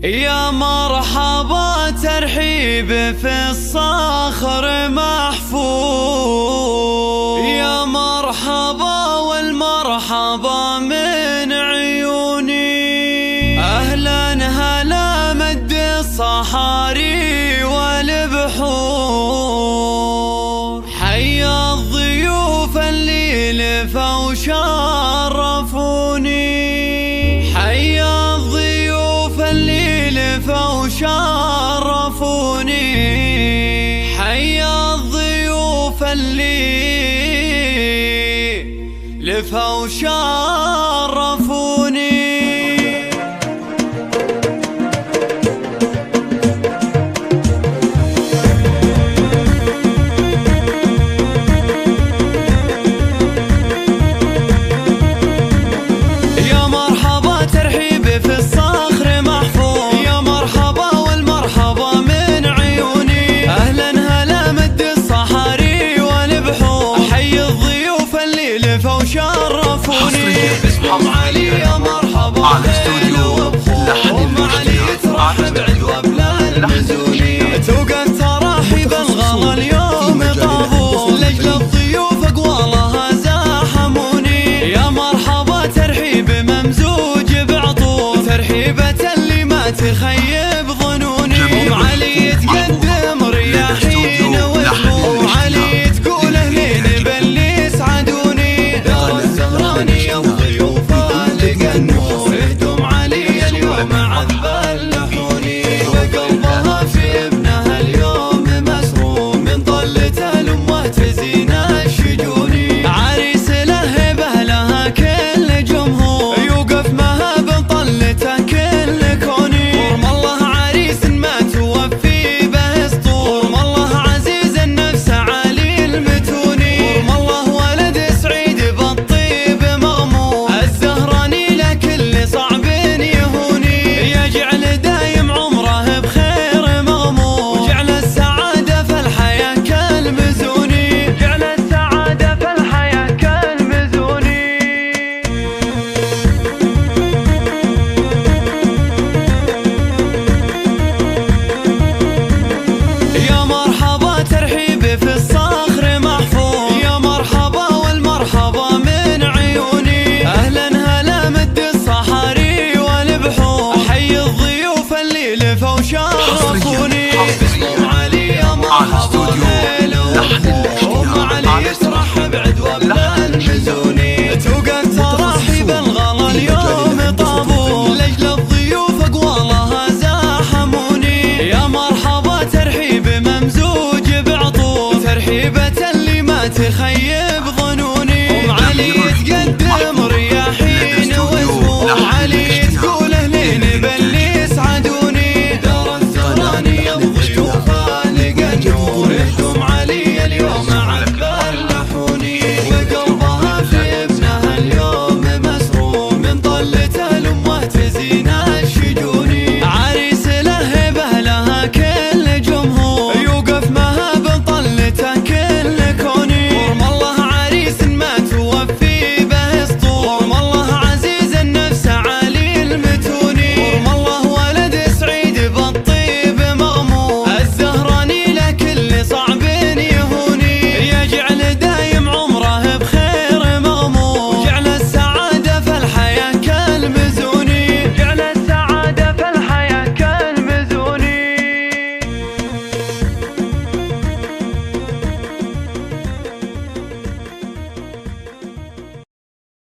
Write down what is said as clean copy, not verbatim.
يا مرحبا ترحيب في الصخر محفوظ، يا مرحبا والمرحبا من عيوني. أهلا هلا مد الصحاري والبحور، حيا الضيوف اللي لفوا وشرفوني، حيا الضيوف اللي لفوا وشرفوني، حيا الضيوف اللي لفوا وشرفوني. ام علي يا مرحبا اهلا وبخور، ام علي ترحب عدوى بلال المزوني، توقن تراحيب الغلا اليوم طابور، لاجل الضيوف اقوالها زاحموني. يا مرحبا ترحيب ممزوج بعطور، ترحيبة اللي ما تخيب ظنوني. ام علي تقدم رياحين وثبور، ام علي تقول اهلين باللي يسعدوني، دار الزهراني ام علي اليوم عذب اللحوني، وقلبها في ابنها اليوم مسروم، من طلته لامه تزين الشجوني. عريس لهبه لها كل جمهور، يوقف مها بطلته كل كوني. ورم الله عريس ما توفي به سطور، ورم الله عزيز النفس عالي المتوني، ورم الله ولد سعيد بالطيب مغمور، الزهراني كل صعب يهوني، يجعل دايم عمره بخير مغمور، جعل السعادة في الحياة كالمزوني، جعل السعادة في الحياة كالمزوني. يا مرحبا ترحيب في الصخر محفوظ، يا مرحبا والمرحبا من عيوني. أهلا هلا مد الصحاري والبحور، حي الضيوف اللي لفوا وشرفوني. ام علي يا مرحبا اهلا وبخور، ام علي ترحب عدوى بلال المزوني، توقن تراحيب الغلا اليوم طابور، لاجل الضيوف اقوالها زاحموني. يا مرحبا ترحيب ممزوج بعطور، ترحيبة اللي ما تخيل